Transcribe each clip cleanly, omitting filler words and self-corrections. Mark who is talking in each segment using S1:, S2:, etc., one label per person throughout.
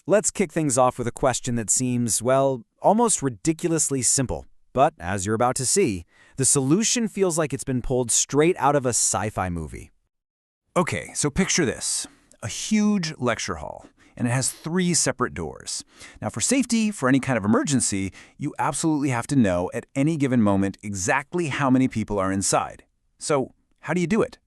S1: Let's kick things off with a question that seems, well, almost ridiculously simple. But as you're about to see, the solution feels like it's been pulled straight out of a sci-fi movie.
S2: Okay, so picture this. A huge lecture hall, and it has 3 separate doors. Now for safety, for any kind of emergency, you absolutely have to know at any given moment exactly how many people are inside. So how do you do it?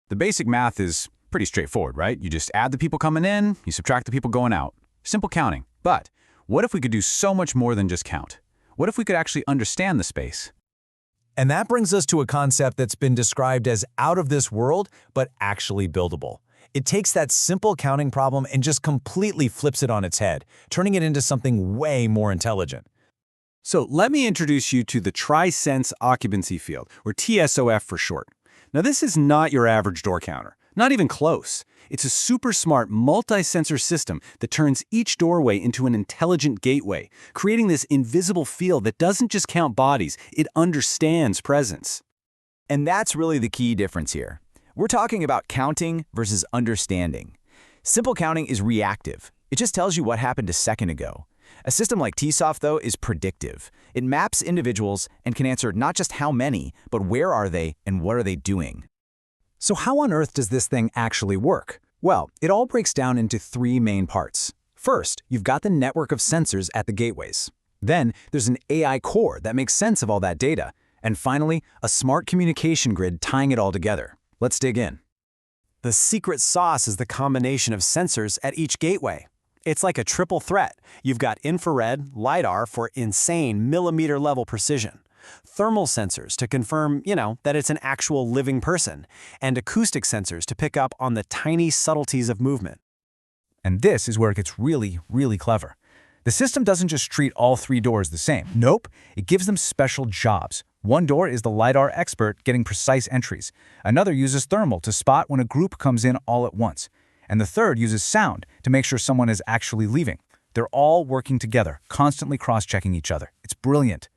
S3: The basic math is pretty straightforward, right? You just add the people coming in, you subtract the people going out. Simple counting. But what if we could do so much more than just count? What if we could actually understand the space?
S4: And that brings us to a concept that's been described as out of this world, but actually buildable. It takes that simple counting problem and just completely flips it on its head, turning it into something way more intelligent.
S3: So let me introduce you to the TriSense occupancy field, or TSOF for short. Now this is not your average door counter, not even close. It's a super smart multi-sensor system that turns each doorway into an intelligent gateway, creating this invisible field that doesn't just count bodies, it understands presence.
S1: And that's really the key difference here. We're talking about counting versus understanding. Simple counting is reactive. It just tells you what happened a second ago. A system like TSOF, though, is predictive. It maps individuals and can answer not just how many, but where are they and what are they doing.
S4: So how on earth does this thing actually work? Well, it all breaks down into 3 main parts. First, you've got the network of sensors at the gateways. Then, there's an AI core that makes sense of all that data. And finally, a smart communication grid tying it all together. Let's dig in.
S5: The secret sauce is the combination of sensors at each gateway. It's like a triple threat. You've got infrared, LiDAR for insane millimeter-level precision, thermal sensors to confirm, that it's an actual living person, and acoustic sensors to pick up on the tiny subtleties of movement.
S4: And this is where it gets really, really clever. The system doesn't just treat all 3 doors the same. Nope, it gives them special jobs. One door is the LiDAR expert getting precise entries. Another uses thermal to spot when a group comes in all at once. And the third uses sound to make sure someone is actually leaving. They're all working together, constantly cross-checking each other. It's brilliant.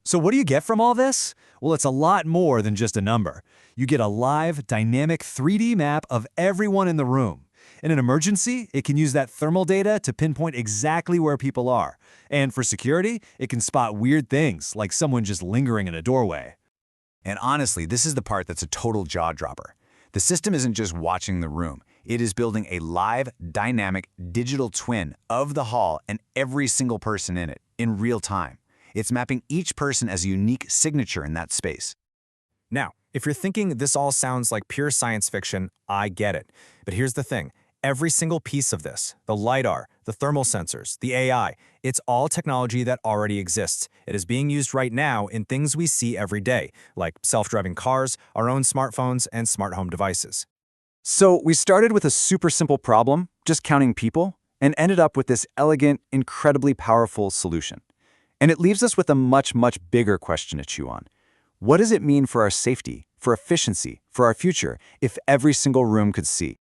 S5: So what do you get from all this? Well, it's a lot more than just a number. You get a live, dynamic 3D map of everyone in the room. In an emergency, it can use that thermal data to pinpoint exactly where people are. And for security, it can spot weird things, like someone just lingering in a doorway.
S2: And honestly, this is the part that's a total jaw-dropper. The system isn't just watching the room. It is building a live, dynamic, digital twin of the hall and every single person in it, in real time. It's mapping each person as a unique signature in that space.
S4: Now, if you're thinking this all sounds like pure science fiction, I get it. But here's the thing. Every single piece of this, the LiDAR, the thermal sensors, the AI, it's all technology that already exists. It is being used right now in things we see every day, like self-driving cars, our own smartphones, and smart home devices.
S1: So we started with a super simple problem, just counting people, and ended up with this elegant, incredibly powerful solution. And it leaves us with a much, much bigger question to chew on. What does it mean for our safety, for efficiency, for our future, if every single room could see?